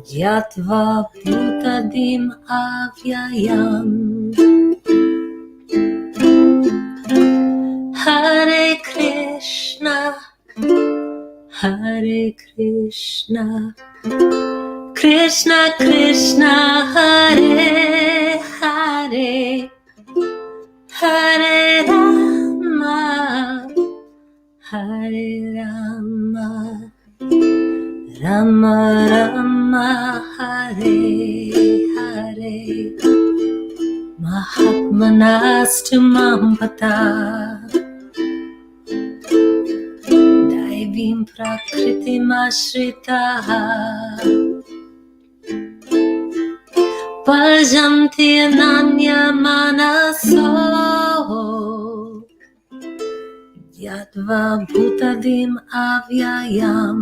Yatva Bhutadim Avyayam. Hare Krishna, Hare Krishna, Krishna Krishna, Hare Hare, Hare Rama, Hare Rama, Rama Rama, Hare Hare. Mahatmanastu Mampata Daivim Prakritim Ashritaha Bhajanti Ananya Manaso Yatva Bhutadim Avyayam.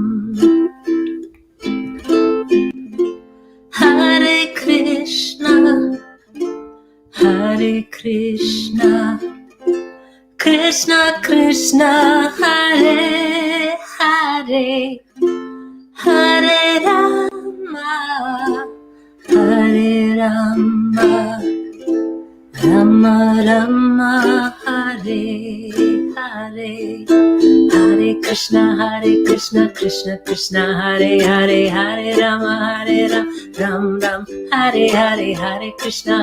Hare Krishna, Hare Krishna, Krishna Krishna, Hare Hare, Hare Rama, Hare Rama, Rama Rama, Hare Hare. Hare Krishna, Krishna Krishna, Hare Hare, Hare Rama, Ram Ram, Hare Hare, Hare Krishna,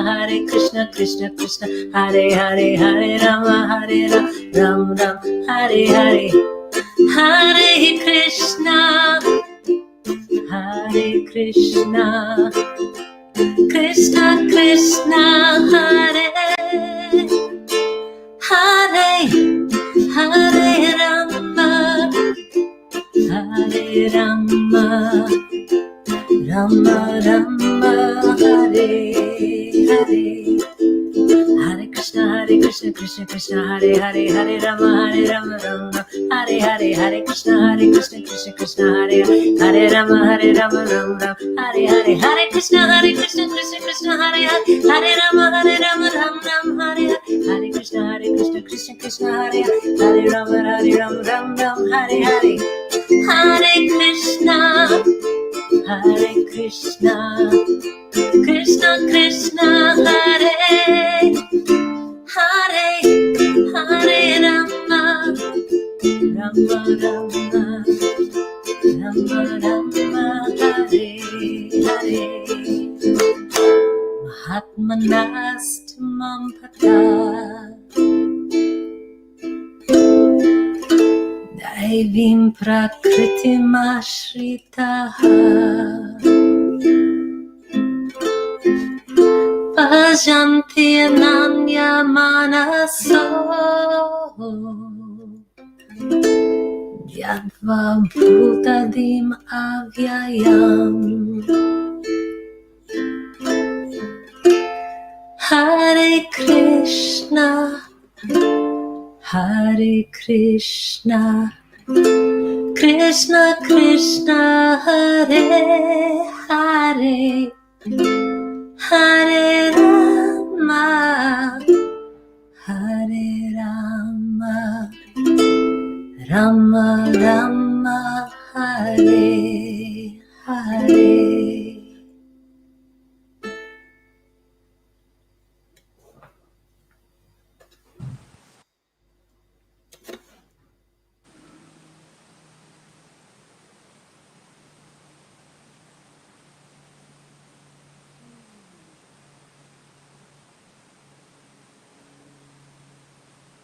Krishna Krishna, Hare Hare, Hare Rama, Ram Ram, Hare Hare. Hare Krishna, Krishna Krishna, Hare Hare, Hare Rama, Hare Rama, Rama Rama, Hare Hare. Hare Krishna, Krishna Krishna, Hare Hare, Hare Rama, Rama Rama, Hare Hare, Hare Krishna, Krishna Krishna, Hare Hare Rama, Ram Ram, Hare Hare, Hare Krishna, Krishna Krishna, Hare Hare, Hare Rama, Ram Ram, Hare Hare, Hare Krishna, Krishna Krishna, Hare Hare Rama, Ram Ram, Hare Hare. Hare Krishna, Krishna Krishna, Hare Hare, Hare Rama, Rama Rama, Rama Rama, Hare Hare. Mahatmanastu Mampata Daivim Prakritim Ashritaha Bhajanti Ananya Manaso Yatva Bhutadim Avyayam. Hare Krishna, Krishna Krishna, Hare Hare, Hare Rama, Hare Rama, Rama Rama, Hare Hare.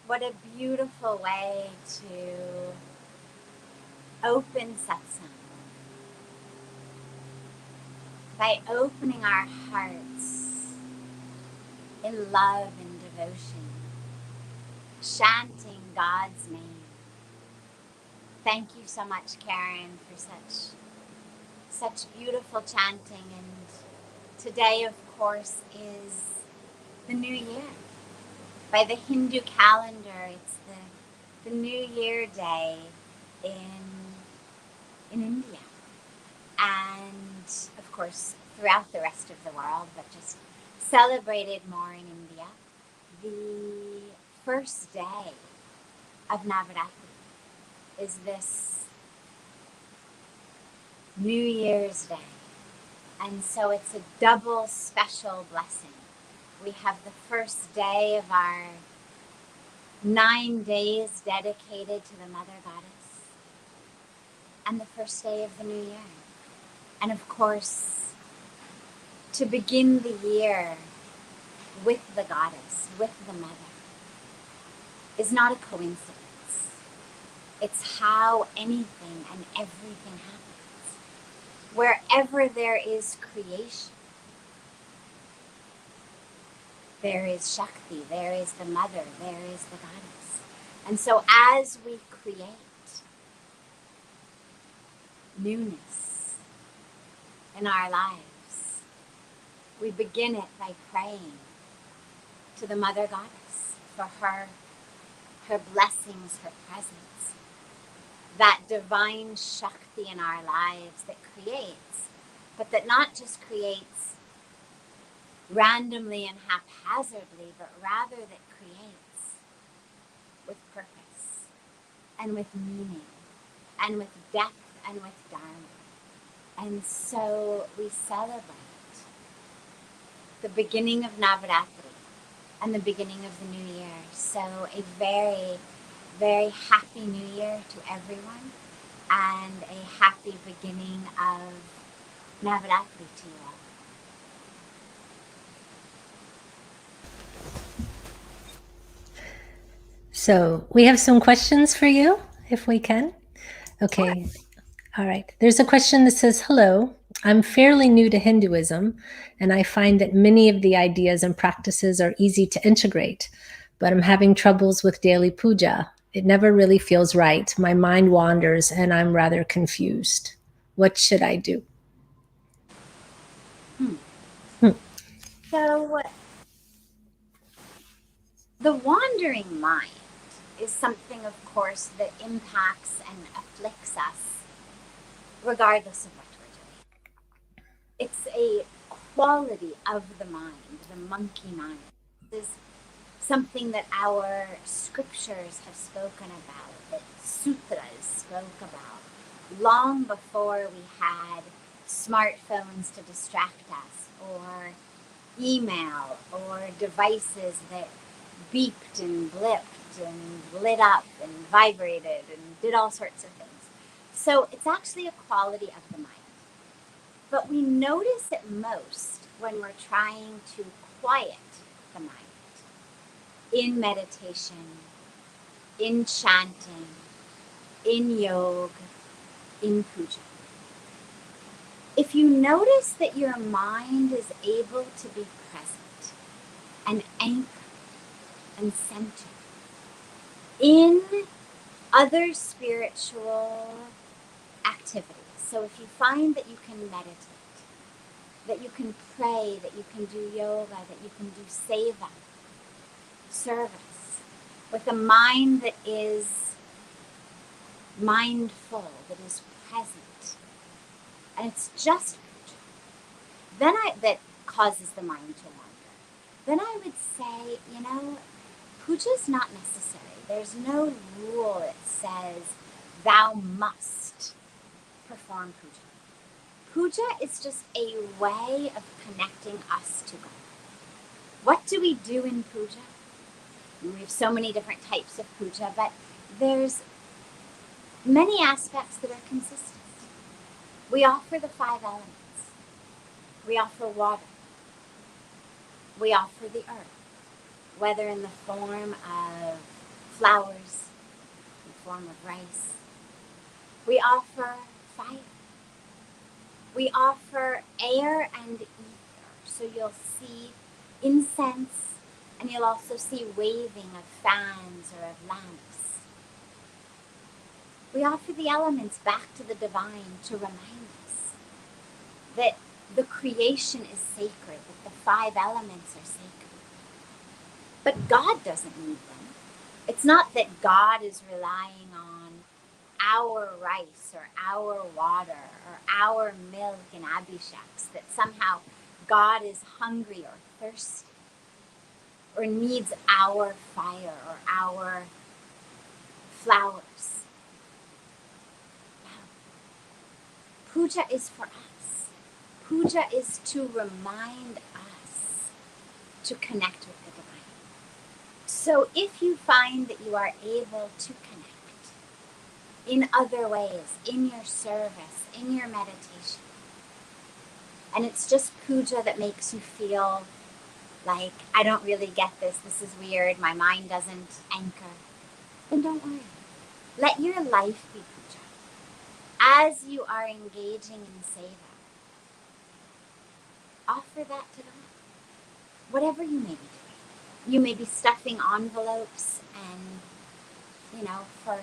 What a beautiful way to open satsang. By opening our hearts in love and devotion, chanting God's name. Thank you so much, Karen, for such beautiful chanting. And today, of course, is the New Year. By the Hindu calendar, it's the New Year day in India. And of course, throughout the rest of the world, but just celebrated more in India. The first day of Navaratri is this New Year's Day. And so it's a double special blessing. We have the first day of our 9 days dedicated to the Mother Goddess, and the first day of the new year. And of course, to begin the year with the Goddess, with the Mother, is not a coincidence. It's how anything and everything happens. Wherever there is creation, there is Shakti, there is the Mother, there is the Goddess. And so as we create newness in our lives, we begin it by praying to the Mother Goddess for her blessings, her presence, that divine Shakti in our lives that creates, but that not just creates randomly and haphazardly, but rather that creates with purpose and with meaning and with depth and with dharma. And so we celebrate the beginning of Navaratri and the beginning of the new year. So a very, very happy new year to everyone, and a happy beginning of Navaratri to you all. So we have some questions for you, if we can. Okay. All right. There's a question that says, hello, I'm fairly new to Hinduism, and I find that many of the ideas and practices are easy to integrate, but I'm having troubles with daily puja. It never really feels right. My mind wanders, and I'm rather confused. What should I do? So the wandering mind is something, of course, that impacts and afflicts us regardless of what we're doing. It's a quality of the mind, the monkey mind. This is something that our scriptures have spoken about, that sutras spoke about, long before we had smartphones to distract us, or email, or devices that beeped and blipped and lit up and vibrated and did all sorts of things. So it's actually a quality of the mind. But we notice it most when we're trying to quiet the mind in meditation, in chanting, in yoga, in puja. If you notice that your mind is able to be present and anchored and centered in other spiritual activities. So if you find that you can meditate, that you can pray, that you can do yoga, that you can do seva, service, with a mind that is mindful, that is present, and it's just puja, that causes the mind to wander, then I would say, puja is not necessary. There's no rule that says thou must perform puja. Puja is just a way of connecting us to God. What do we do in puja? We have so many different types of puja, but there's many aspects that are consistent. We offer the 5 elements. We offer water. We offer the earth, whether in the form of flowers, in the form of rice. We offer fire. We offer air and ether. So you'll see incense, and you'll also see waving of fans or of lamps. We offer the elements back to the divine to remind us that the creation is sacred, that the 5 elements are sacred. But God doesn't need them. It's not that God is relying on our rice or our water or our milk and abhisheks, that somehow God is hungry or thirsty or needs our fire or our flowers. Puja is for us. Puja is to remind us to connect with the divine. So if you find that you are able to connect in other ways, in your service, in your meditation, and it's just puja that makes you feel like, I don't really get this, this is weird, my mind doesn't anchor, then don't worry. Let your life be puja. As you are engaging in seva, offer that to God. Whatever you may be doing. You may be stuffing envelopes and, for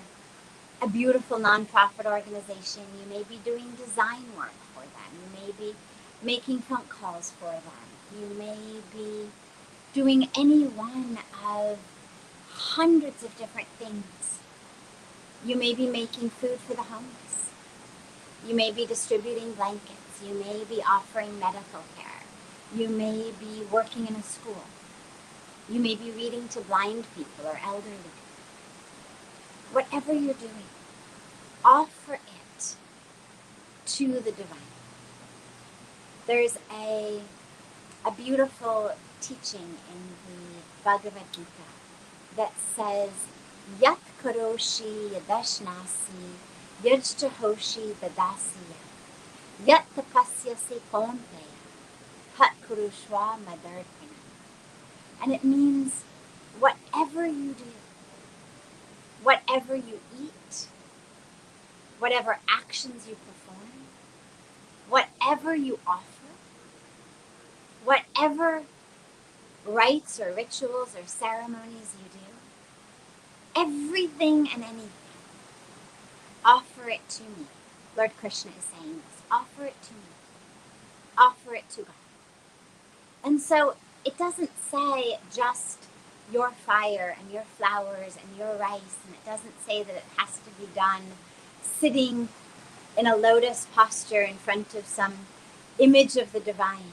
a beautiful nonprofit organization. You may be doing design work for them. You may be making phone calls for them. You may be doing any one of hundreds of different things. You may be making food for the homeless. You may be distributing blankets. You may be offering medical care. You may be working in a school. You may be reading to blind people or elderly people. Whatever you're doing, offer it to the divine. There's a beautiful teaching in the Bhagavad Gita that says, Yat karoshi yadashnasi yajtahoshi dadasiya Yat tapasyasi kaunteya hat kurushva madarpana. And it means whatever you do, whatever you eat, whatever actions you perform, whatever you offer, whatever rites or rituals or ceremonies you do, everything and anything, offer it to me. Lord Krishna is saying this. Offer it to me. Offer it to God. And so it doesn't say just your fire and your flowers and your rice, and it doesn't say that it has to be done sitting in a lotus posture in front of some image of the divine.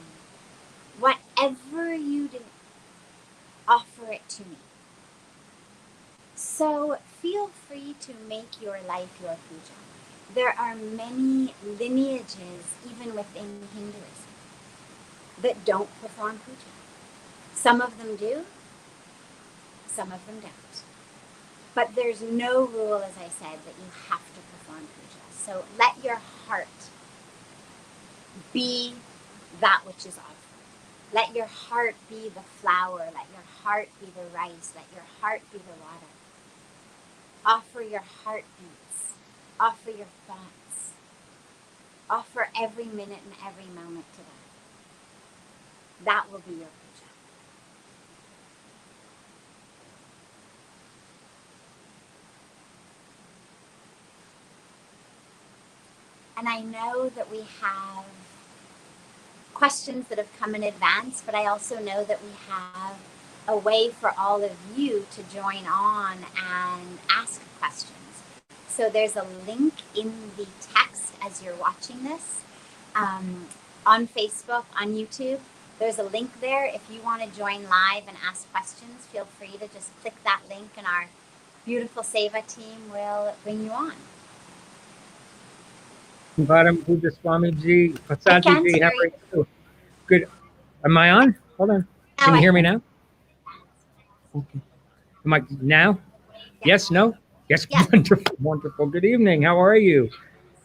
Whatever you do, offer it to me. So feel free to make your life your puja. There are many lineages, even within Hinduism, that don't perform puja. Some of them do, some of them don't. But there's no rule, as I said, that you have to perform puja. So let your heart be that which is offered. Let your heart be the flower. Let your heart be the rice. Let your heart be the water. Offer your heartbeats. Offer your thoughts. Offer every minute and every moment to that. That will be your puja. And I know that we have questions that have come in advance, but I also know that we have a way for all of you to join on and ask questions. So there's a link in the text as you're watching this on Facebook, on YouTube. There's a link there. If you want to join live and ask questions, feel free to just click that link and our beautiful Seva team will bring you on. Bharam Puja Swamiji, I can't Sadhviji, how hear are you? Good. Am I on? Hold on. Can you hear me now? Okay. Am I now? Yes, no? Yes, Yeah. wonderful, wonderful. Good evening. How are you?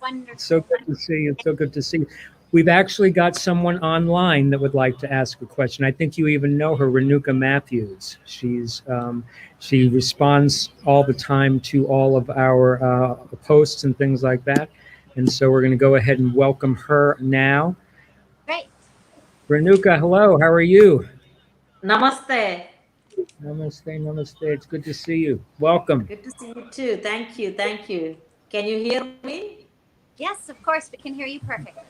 Wonderful. It's so good to see you. It's so good to see you. We've actually got someone online that would like to ask a question. I think you even know her, Renuka Matthews. She responds all the time to all of our posts and things like that. And so we're going to go ahead and welcome her now. Great. Renuka, hello. How are you? Namaste. Namaste, namaste. It's good to see you. Welcome. Good to see you too. Thank you. Thank you. Can you hear me? Yes, of course. We can hear you perfectly.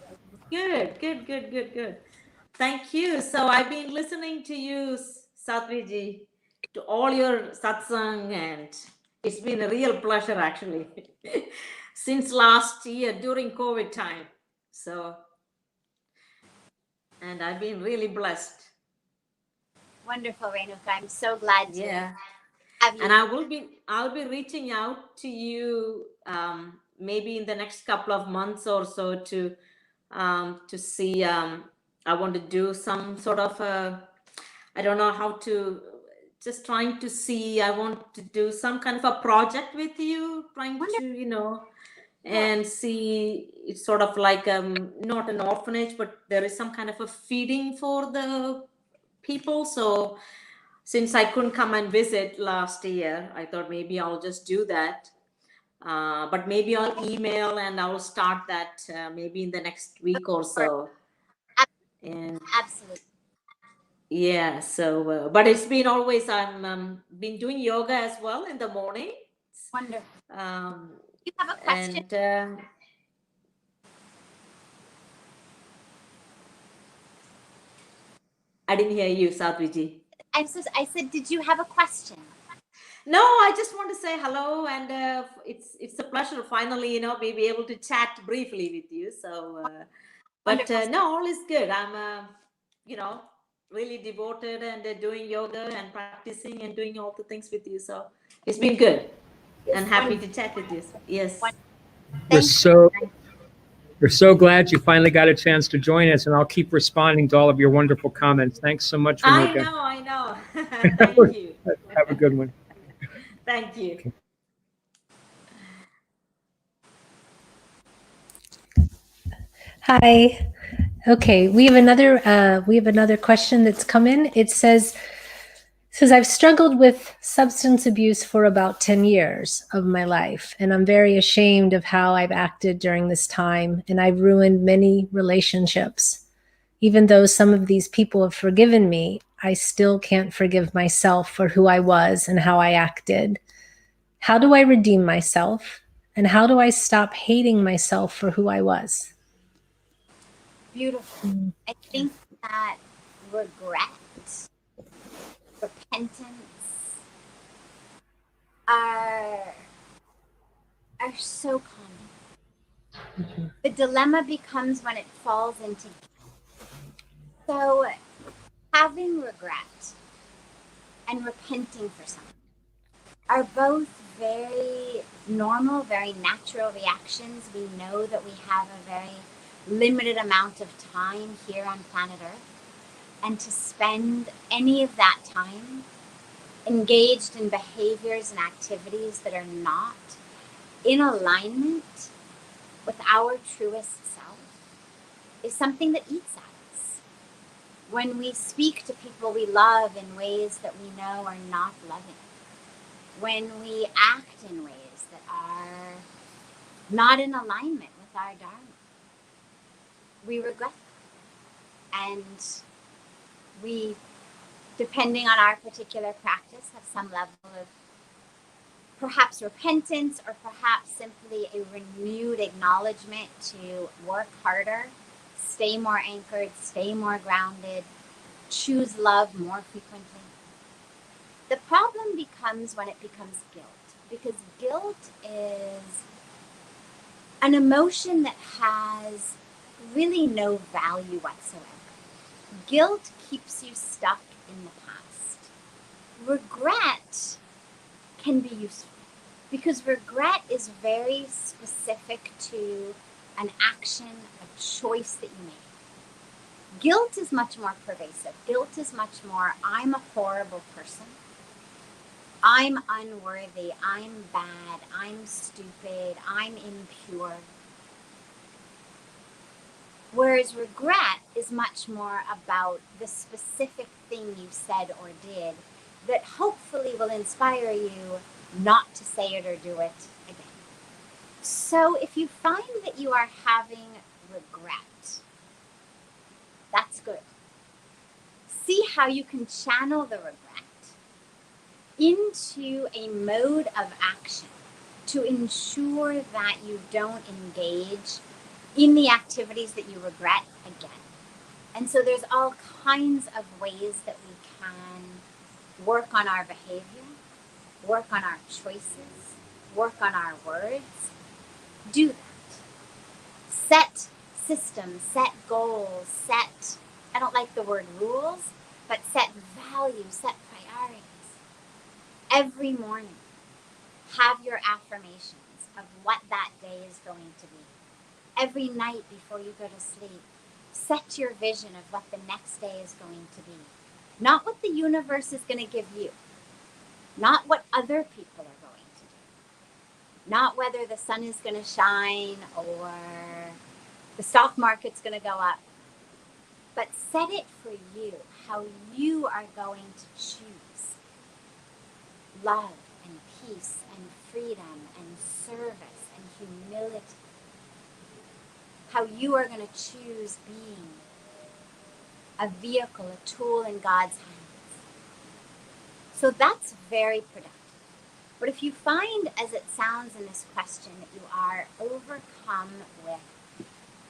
Good. Thank you. So I've been listening to you, Sadhviji, to all your satsang, and it's been a real pleasure actually since last year during COVID time. So, and I've been really blessed. Wonderful, Renuka. I'm so glad to have you. And I'll be reaching out to you maybe in the next couple of months or so to see. I want to do some sort of I don't know how to. Just trying to see. I want to do some kind of a project with you, trying to and see. It's sort of like not an orphanage, but there is some kind of a feeding for the people. So since I couldn't come and visit last year, I thought maybe I'll just do that. But maybe I'll email and I'll start that maybe in the next week or so. And Absolutely. yeah, so but it's been always, I'm been doing yoga as well in the morning. Wonderful. You have a question? And I didn't hear you, Sadhviji. I said, did you have a question? No, I just want to say hello, and it's a pleasure finally, be able to chat briefly with you. So, but no, all is good. I'm, really devoted and doing yoga and practicing and doing all the things with you. So it's been good, and happy to chat with you. Yes. We're so glad you finally got a chance to join us, and I'll keep responding to all of your wonderful comments. Thanks so much, Renuka. I know. Thank you. Have a good one. Thank you. Okay. Hi. Okay, we have another question that's come in. It says I've struggled with substance abuse for about 10 years of my life, and I'm very ashamed of how I've acted during this time, and I've ruined many relationships. Even though some of these people have forgiven me, I still can't forgive myself for who I was and how I acted. How do I redeem myself? And how do I stop hating myself for who I was? Beautiful. I think that regret, repentance are so common. The dilemma becomes when it falls into guilt. So having regret and repenting for something are both very normal, very natural reactions. We know that we have a very limited amount of time here on planet Earth, and to spend any of that time engaged in behaviors and activities that are not in alignment with our truest self is something that eats at us. When we speak to people we love in ways that we know are not loving, when we act in ways that are not in alignment with our Dharma, we regret them. And we, depending on our particular practice, have some level of perhaps repentance or perhaps simply a renewed acknowledgement to work harder, stay more anchored, stay more grounded, choose love more frequently. The problem becomes when it becomes guilt, because guilt is an emotion that has really no value whatsoever. Guilt keeps you stuck in the past. Regret can be useful because regret is very specific to an action, a choice that you made. Guilt is much more pervasive. Guilt is much more, I'm a horrible person. I'm unworthy. I'm bad. I'm stupid. I'm impure. Whereas regret is much more about the specific thing you said or did that hopefully will inspire you not to say it or do it again. So if you find that you are having regret, that's good. See how you can channel the regret into a mode of action to ensure that you don't engage in the activities that you regret again. And so there's all kinds of ways that we can work on our behavior, work on our choices, work on our words. Do that. Set systems, set goals, I don't like the word rules, but set values, set priorities. Every morning, have your affirmations of what that day is going to be. Every night before you go to sleep, set your vision of what the next day is going to be. Not what the universe is going to give you. Not what other people are going to do. Not whether the sun is going to shine or the stock market's going to go up. But set it for you, how you are going to choose love and peace and freedom and service and humility. How you are going to choose being a vehicle, a tool in God's hands. So that's very productive. But if you find, as it sounds in this question, that you are overcome with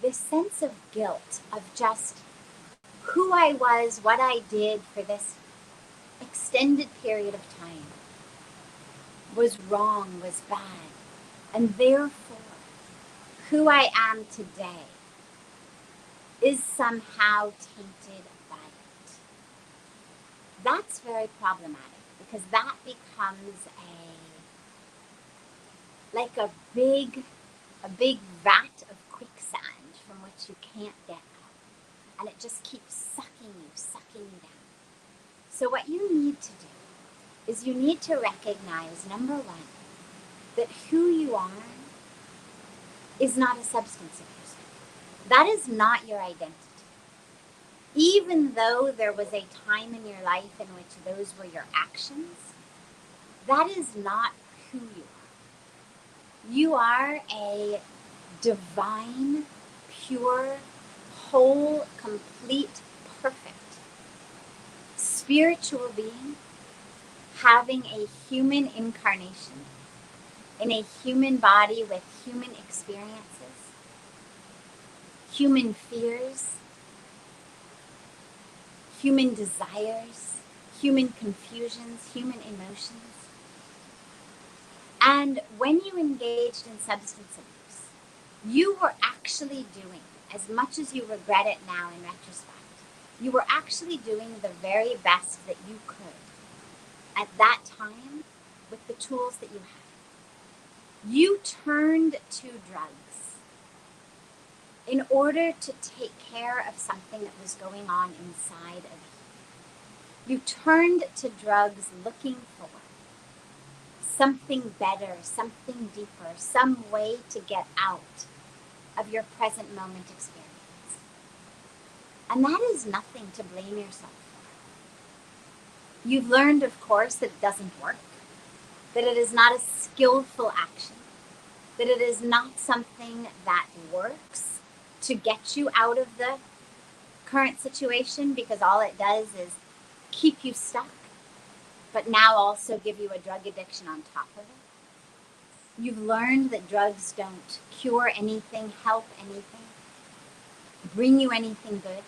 this sense of guilt, of just who I was, what I did for this extended period of time was wrong, was bad, and therefore who I am today is somehow tainted by it. That's very problematic because that becomes a big vat of quicksand from which you can't get out. And it just keeps sucking you down. So what you need to do is you need to recognize, number one, that who you are is not a substance of yourself. That is not your identity. Even though there was a time in your life in which those were your actions, that is not who you are. You are a divine, pure, whole, complete, perfect spiritual being having a human incarnation in a human body with human experiences, human fears, human desires, human confusions, human emotions. And when you engaged in substance abuse, you were actually doing, as much as you regret it now in retrospect, you were actually doing the very best that you could at that time with the tools that you had. You turned to drugs in order to take care of something that was going on inside of you. You turned to drugs looking for something better, something deeper, some way to get out of your present moment experience. And that is nothing to blame yourself for. You've learned, of course, that it doesn't work, that it is not a skillful action, that it is not something that works to get you out of the current situation, because all it does is keep you stuck, but now also give you a drug addiction on top of it. You've learned that drugs don't cure anything, help anything, bring you anything good.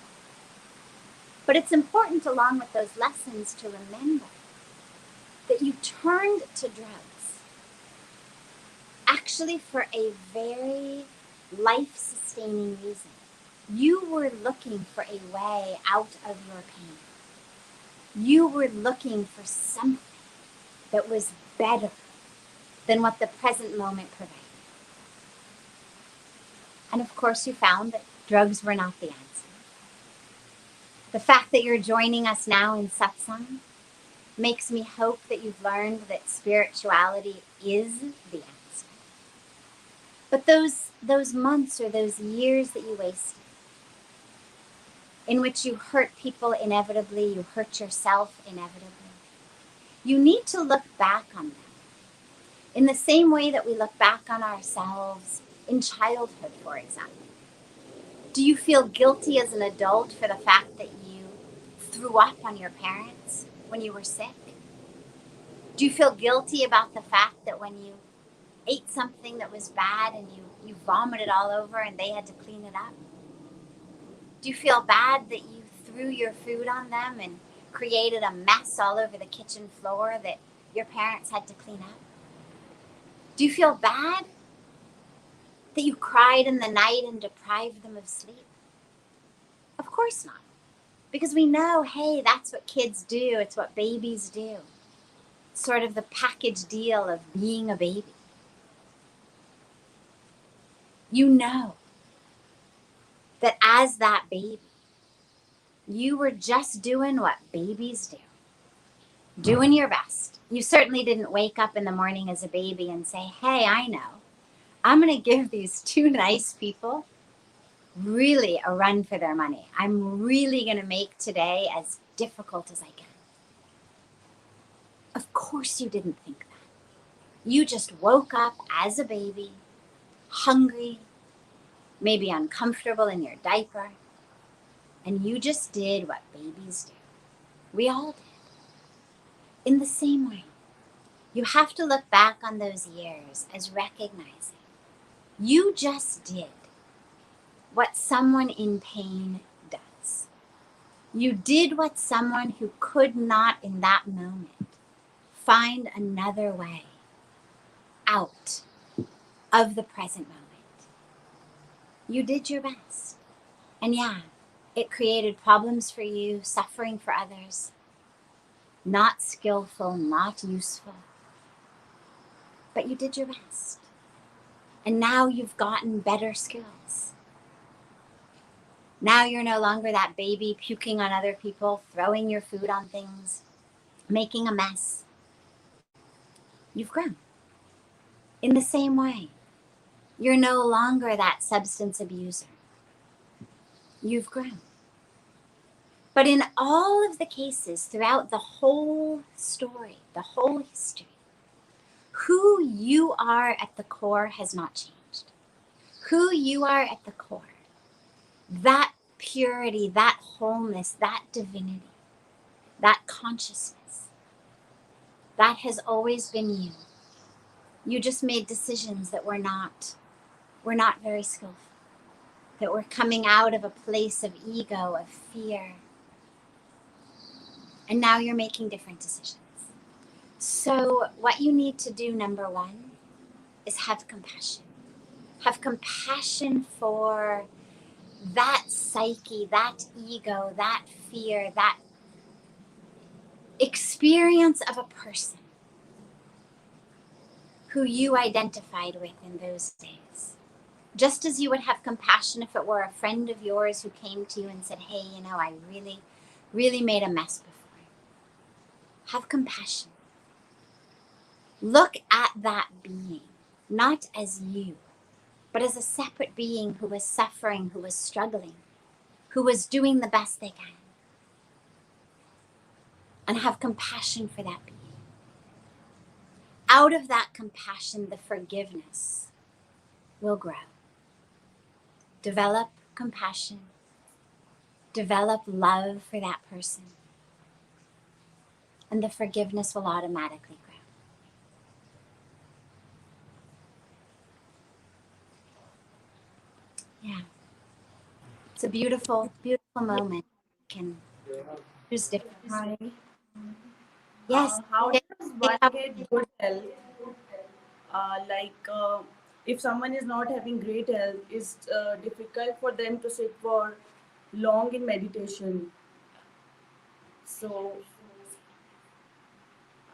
But it's important, along with those lessons, to remember that you turned to drugs actually for a very life-sustaining reason. You were looking for a way out of your pain. You were looking for something that was better than what the present moment provided. And of course, you found that drugs were not the answer. The fact that you're joining us now in Satsang makes me hope that you've learned that spirituality is the answer. But those months or those years that you wasted, in which you hurt people inevitably, you hurt yourself inevitably, you need to look back on them in the same way that we look back on ourselves in childhood, for example. Do you feel guilty as an adult for the fact that you threw up on your parents when you were sick? Do you feel guilty about the fact that when you ate something that was bad and you vomited all over and they had to clean it up? Do you feel bad that you threw your food on them and created a mess all over the kitchen floor that your parents had to clean up? Do you feel bad that you cried in the night and deprived them of sleep? Of course not. Because we know, hey, that's what kids do. It's what babies do. It's sort of the package deal of being a baby. You know that as that baby, you were just doing what babies do, doing your best. You certainly didn't wake up in the morning as a baby and say, hey, I know, I'm going to give these two nice people really a run for their money. I'm really going to make today as difficult as I can. Of course you didn't think that. You just woke up as a baby, hungry, maybe uncomfortable in your diaper, and you just did what babies do. We all did. In the same way, you have to look back on those years as recognizing you just did what someone in pain does. You did what someone who could not in that moment find another way out of the present moment. You did your best. And yeah, it created problems for you, suffering for others, not skillful, not useful. But you did your best. And now you've gotten better skills. Now you're no longer that baby puking on other people, throwing your food on things, making a mess. You've grown. In the same way, you're no longer that substance abuser. You've grown. But in all of the cases throughout the whole story, the whole history, who you are at the core has not changed. Who you are at the core, that purity, that wholeness, that divinity, that consciousness, that has always been you. You just made decisions that were not very skillful, that were coming out of a place of ego, of fear. And now you're making different decisions. So what you need to do, number one, is have compassion. Have compassion for that psyche, that ego, that fear, that experience of a person who you identified with in those days. Just as you would have compassion if it were a friend of yours who came to you and said, hey, you know, I really made a mess before. Have compassion. Look at that being, not as you, but as a separate being who was suffering, who was struggling, who was doing the best they can. And have compassion for that being. Out of that compassion, the forgiveness will grow. Develop compassion. Develop love for that person. And the forgiveness will automatically grow. Yeah. It's a beautiful, beautiful moment. You can choose different. Hi. Yes. How Yes. does one get good health? If someone is not having great health, it's difficult for them to sit for long in meditation. So,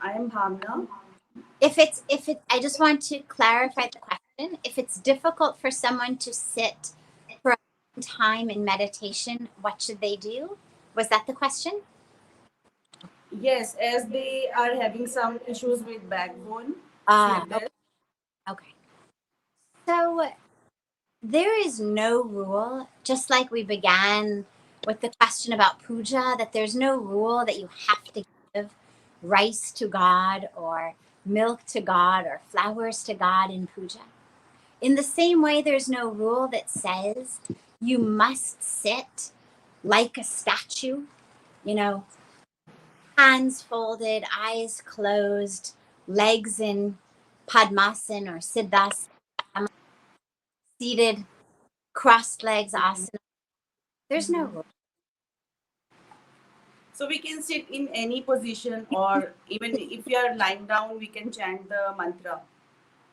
I am Bhavna. I just want to clarify the question. If it's difficult for someone to sit for a long time in meditation, what should they do? Was that the question? Yes, as they are having some issues with backbone, Okay. sleepless. Okay. So there is no rule, just like we began with the question about puja, that there's no rule that you have to give rice to God or milk to God or flowers to God in puja. In the same way, there's no rule that says you must sit like a statue, you know, hands folded, eyes closed, legs in padmasana or siddhasana, seated, crossed legs asana. There's no rule. So we can sit in any position, or even if you are lying down, we can chant the mantra.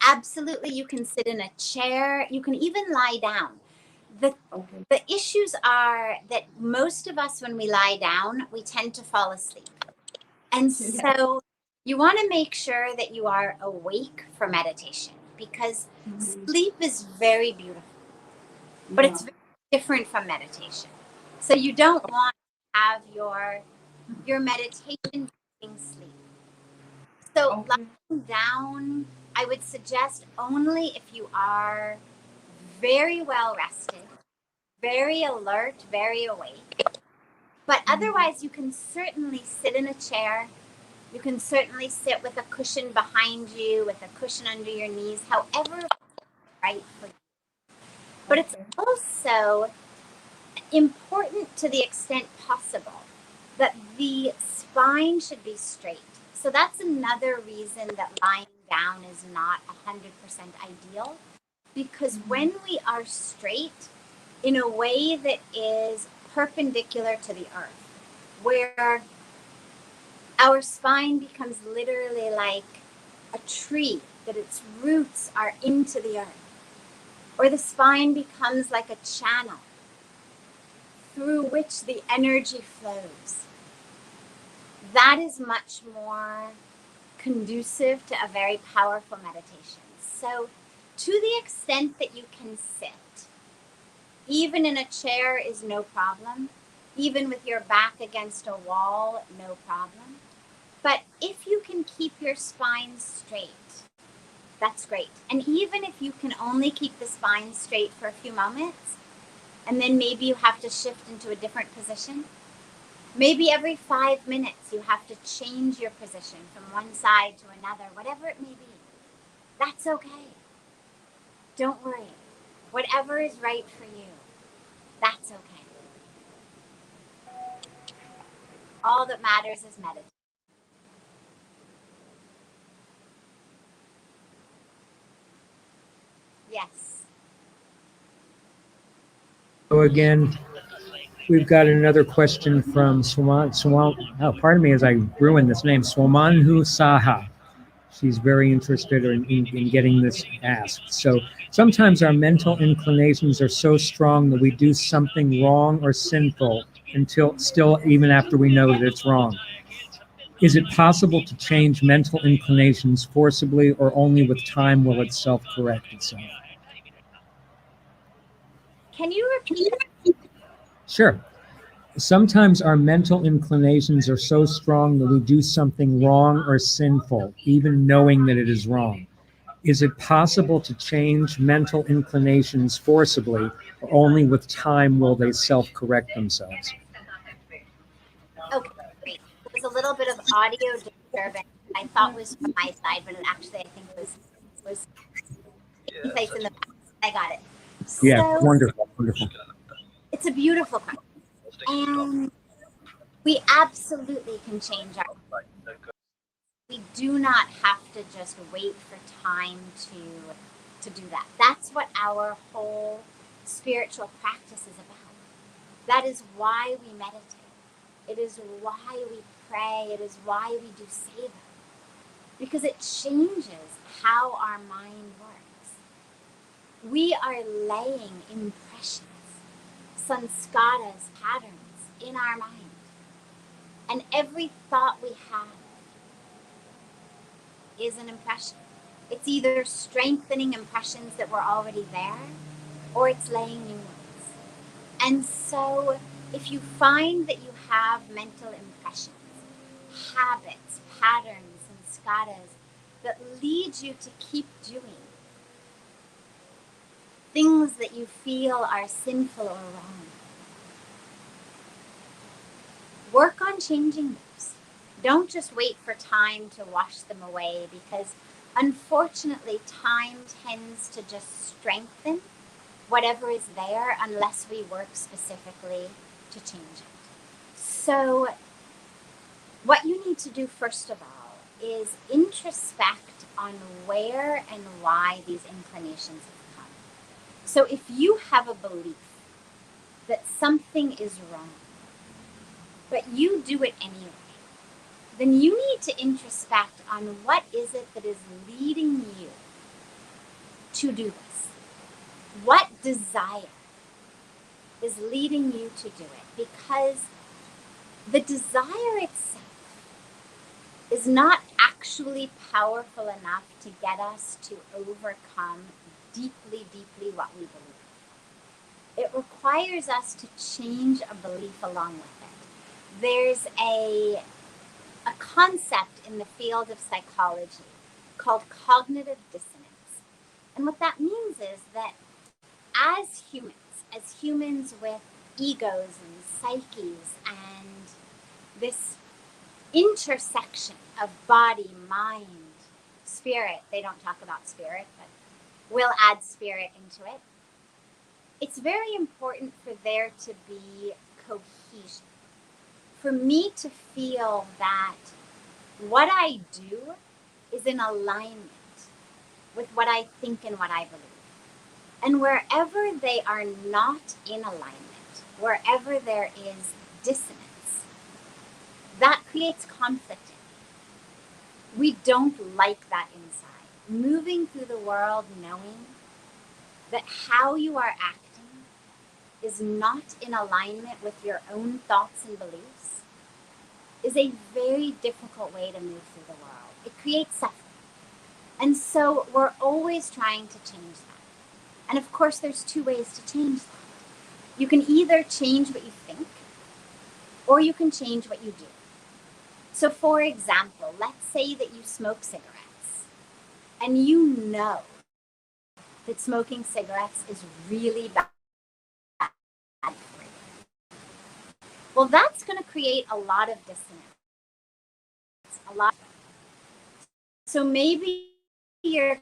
Absolutely, you can sit in a chair. You can even lie down. The issues are that most of us, when we lie down, we tend to fall asleep. And so you want to make sure that you are awake for meditation, because sleep is very beautiful. but it's very different from meditation. So you don't want to have your meditation during sleep. So lying down, I would suggest only if you are very well rested, very alert, very awake. But otherwise, you can certainly sit in a chair. You can certainly sit with a cushion behind you, with a cushion under your knees, however right for you. But it's also important, to the extent possible, that the spine should be straight. So that's another reason that lying down is not 100% ideal, because when we are straight in a way that is perpendicular to the earth, where our spine becomes literally like a tree, that its roots are into the earth, or the spine becomes like a channel through which the energy flows, that is much more conducive to a very powerful meditation. So to the extent that you can sit, even in a chair is no problem, even with your back against a wall, no problem. But if you can keep your spine straight, that's great. And even if you can only keep the spine straight for a few moments, and then maybe you have to shift into a different position, maybe every 5 minutes you have to change your position from one side to another, whatever it may be, that's okay. Don't worry. Whatever is right for you, that's okay. All that matters is meditation. Yes. So again, we've got another question from pardon me as I ruin this name, Swamanhu Saha. She's very interested in getting this asked. So sometimes our mental inclinations are so strong that we do something wrong or sinful still even after we know that it's wrong. Is it possible to change mental inclinations forcibly, or only with time will it self-correct itself? Can you repeat that? Sure. Sometimes our mental inclinations are so strong that we do something wrong or sinful, even knowing that it is wrong. Is it possible to change mental inclinations forcibly, or only with time will they self-correct themselves? Okay, great. There was a little bit of audio disturbance I thought was from my side, but it actually I think was taking place in the past. I got it. Yeah, So wonderful, wonderful. it's a beautiful question. And we absolutely can change our. We do not have to just wait for time to do that. That's what our whole spiritual practice is about. That is why we meditate. It is why we pray. It is why we do seva. Because it changes how our mind works. We are laying impressions, sanskaras, patterns in our mind. And every thought we have is an impression. It's either strengthening impressions that were already there, or it's laying new ones. And so if you find that you have mental impressions, habits, patterns, and sanskaras that lead you to keep doing things that you feel are sinful or wrong, work on changing those. Don't just wait for time to wash them away, because unfortunately time tends to just strengthen whatever is there unless we work specifically to change it. So what you need to do first of all is introspect on where and why these inclinations have come. So if you have a belief that something is wrong, but you do it anyway, then you need to introspect on what is it that is leading you to do this. What desire is leading you to do it? Because the desire itself is not actually powerful enough to get us to overcome deeply, deeply what we believe. it requires us to change a belief along with it. There's a concept in the field of psychology called cognitive dissonance. And what that means is that as humans with egos and psyches and this intersection of body, mind, spirit, they don't talk about spirit, but we'll add spirit into it. It's very important for there to be cohesion. For me to feel that what I do is in alignment with what I think and what I believe. And wherever they are not in alignment, wherever there is dissonance, that creates conflict in me. We don't like that inside. Moving through the world knowing that how you are acting is not in alignment with your own thoughts and beliefs is a very difficult way to move through the world. It creates suffering. And so we're always trying to change that. And of course, there's two ways to change that. You can either change what you think, or you can change what you do. So for example, let's say that you smoke cigarettes, and you know that smoking cigarettes is really bad for you. Well, that's going to create a lot of dissonance. So maybe you're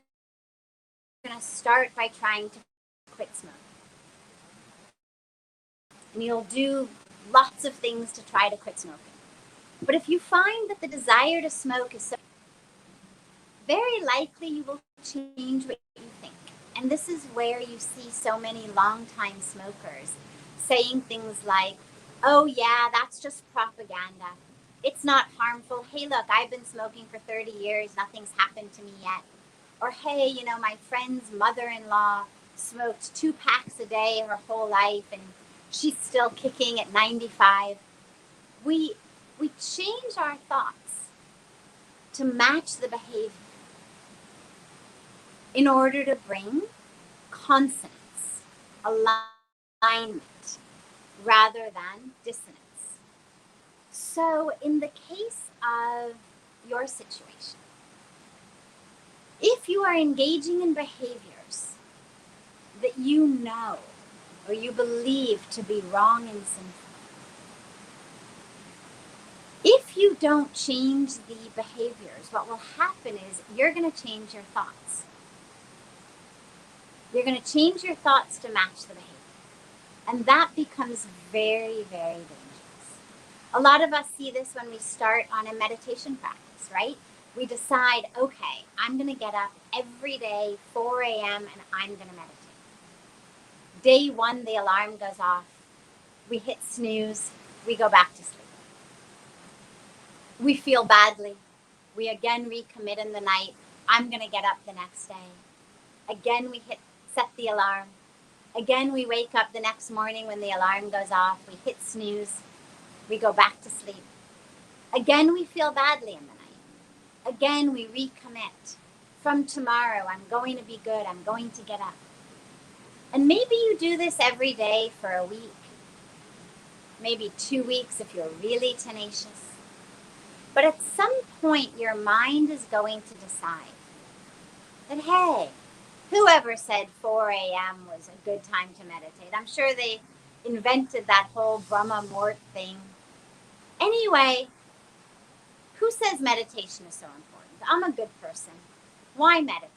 going to start by trying to quit smoking. And you'll do lots of things to try to quit smoking. But if you find that the desire to smoke is so, very likely you will change what you think. And this is where you see so many longtime smokers saying things like, oh yeah, that's just propaganda. It's not harmful. Hey, look, I've been smoking for 30 years. Nothing's happened to me yet. Or, hey, you know, my friend's mother-in-law smoked 2 packs a day her whole life and she's still kicking at 95. We change our thoughts to match the behavior in order to bring consonance, alignment, rather than dissonance. So in the case of your situation, if you are engaging in behaviors that you know or you believe to be wrong and sinful, if you don't change the behaviors, what will happen is you're going to change your thoughts. You're going to change your thoughts to match the behavior. And that becomes very, very dangerous. A lot of us see this when we start on a meditation practice, right? We decide, okay, I'm going to get up every day, 4 a.m., and I'm going to meditate. Day 1, the alarm goes off. We hit snooze. We go back to sleep. We feel badly. We again recommit in the night. I'm going to get up the next day. Again, we set the alarm. Again, we wake up the next morning when the alarm goes off. We hit snooze. We go back to sleep. Again, we feel badly in the night. Again, we recommit. From tomorrow, I'm going to be good. I'm going to get up. And maybe you do this every day for a week. Maybe 2 weeks if you're really tenacious. But at some point, your mind is going to decide that, hey, whoever said 4 a.m. was a good time to meditate? I'm sure they invented that whole Brahma Muhurt thing. Anyway, who says meditation is so important? I'm a good person. Why meditate?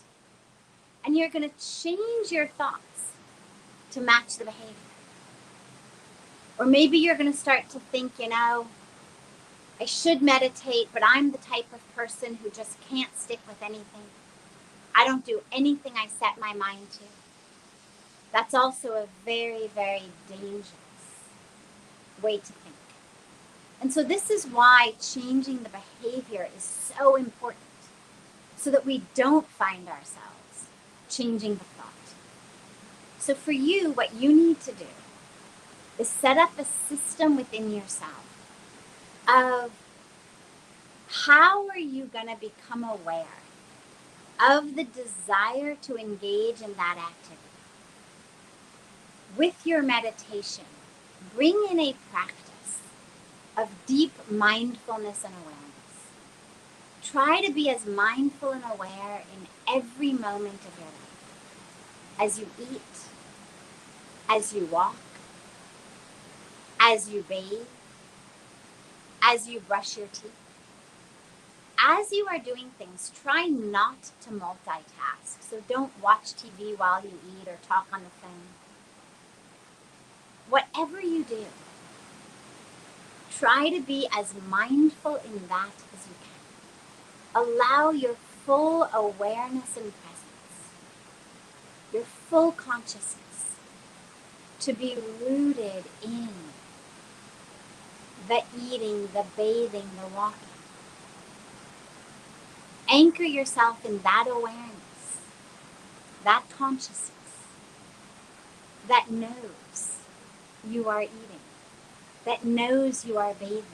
And you're going to change your thoughts to match the behavior. Or maybe you're going to start to think, you know, I should meditate, but I'm the type of person who just can't stick with anything. I don't do anything I set my mind to. That's also a very, very dangerous way to think. And so this is why changing the behavior is so important, so that we don't find ourselves changing the thought. So for you, what you need to do is set up a system within yourself of how are you going to become aware of the desire to engage in that activity. with your meditation, bring in a practice of deep mindfulness and awareness. Try to be as mindful and aware in every moment of your life. As you eat, as you walk, as you bathe, as you brush your teeth. As you are doing things, try not to multitask. So don't watch TV while you eat or talk on the phone. Whatever you do, try to be as mindful in that as you can. Allow your full awareness and presence, your full consciousness, to be rooted in the eating, the bathing, the walking. Anchor yourself in that awareness, that consciousness that knows you are eating, that knows you are bathing,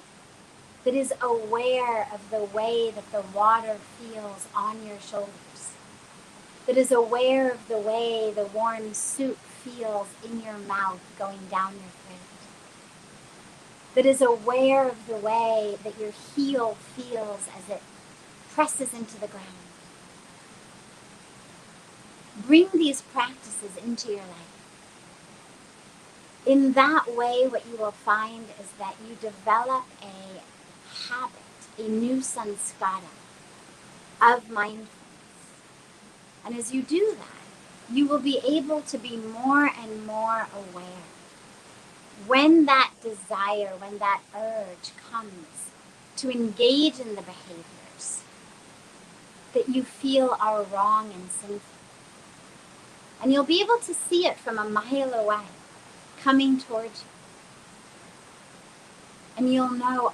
that is aware of the way that the water feels on your shoulders, that is aware of the way the warm soup feels in your mouth going down your throat, that is aware of the way that your heel feels as it presses into the ground. Bring these practices into your life. In that way, what you will find is that you develop a habit, a new sanskara of mindfulness. And as you do that, you will be able to be more and more aware. When that desire, when that urge comes to engage in the behaviors that you feel are wrong and sinful. And you'll be able to see it from a mile away, coming towards you. And you'll know,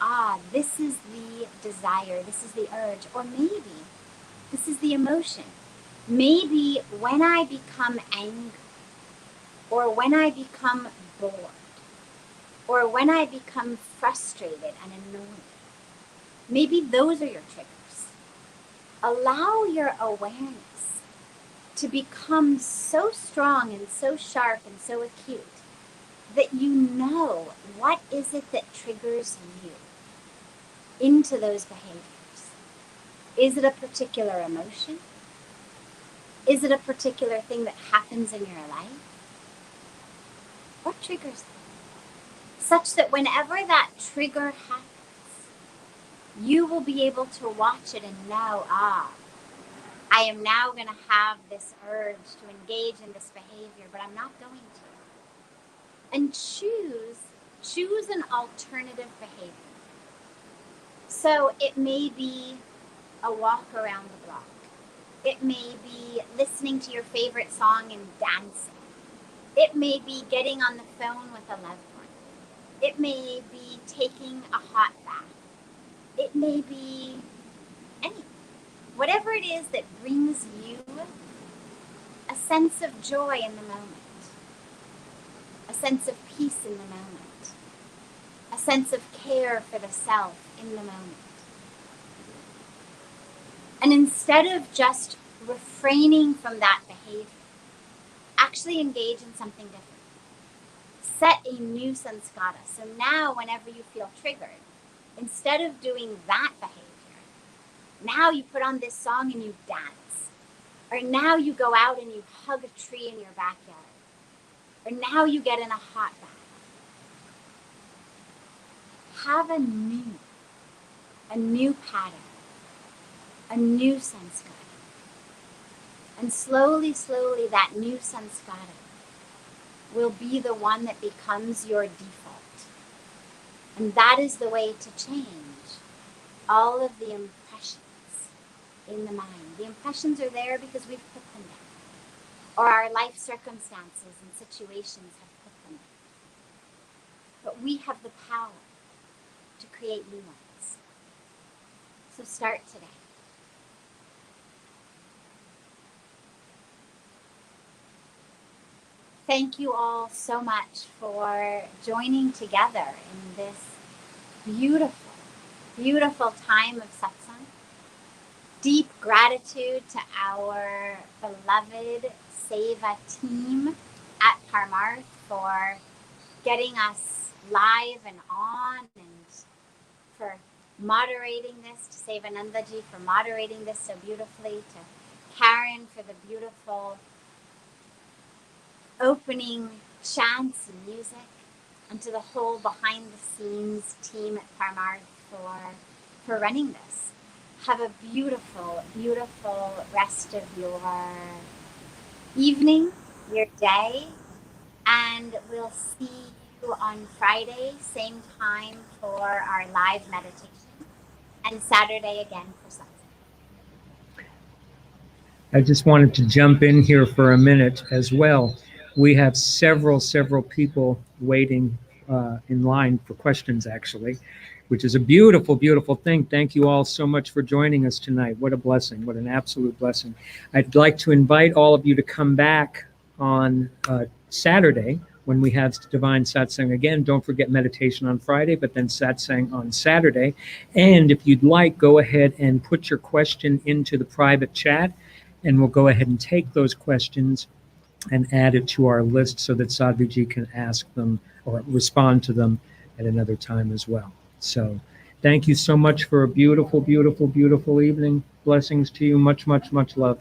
this is the desire, this is the urge, or maybe this is the emotion. Maybe when I become angry, or when I become bored, or when I become frustrated and annoyed, maybe those are your triggers. Allow your awareness to become so strong and so sharp and so acute that you know what is it that triggers you into those behaviors. Is it a particular emotion? Is it a particular thing that happens in your life? What triggers them? Such that whenever that trigger happens, you will be able to watch it and know, I am now going to have this urge to engage in this behavior, but I'm not going to. And choose an alternative behavior. So it may be a walk around the block. It may be listening to your favorite song and dancing. It may be getting on the phone with a loved one. It may be taking a hot bath. It may be anything. Whatever it is that brings you a sense of joy in the moment, a sense of peace in the moment, a sense of care for the self in the moment. And instead of just refraining from that behavior, actually engage in something different. Set a new sanskara. So now whenever you feel triggered, instead of doing that behavior, now you put on this song and you dance. Or now you go out and you hug a tree in your backyard. Or now you get in a hot bath. Have a new pattern, a new sanskara. And slowly, slowly that new sanskara will be the one that becomes your default. And that is the way to change all of the impressions in the mind. The impressions are there because we've put them there. Or our life circumstances and situations have put them there. But we have the power to create new ones. So start today. Thank you all so much for joining together in this beautiful, beautiful time of satsang. Deep gratitude to our beloved Seva team at Parmarth for getting us live and on, and for moderating this, to Sevanandaji for moderating this so beautifully, to Karen for the beautiful opening chants and music, and to the whole behind the scenes team at Parmarth for running this. Have a beautiful, beautiful rest of your evening, your day, and we'll see you on Friday, same time for our live meditation, and Saturday again for Satsang. I just wanted to jump in here for a minute as well. We have several people waiting in line for questions, actually, which is a beautiful, beautiful thing. Thank you all so much for joining us tonight. What a blessing. What an absolute blessing. I'd like to invite all of you to come back on Saturday when we have Divine Satsang again. Don't forget meditation on Friday, but then Satsang on Saturday. And if you'd like, go ahead and put your question into the private chat, and we'll go ahead and take those questions and add it to our list so that Sadhviji can ask them or respond to them at another time as well. So thank you so much for a beautiful, beautiful, beautiful evening. Blessings to you. Much, much, much love.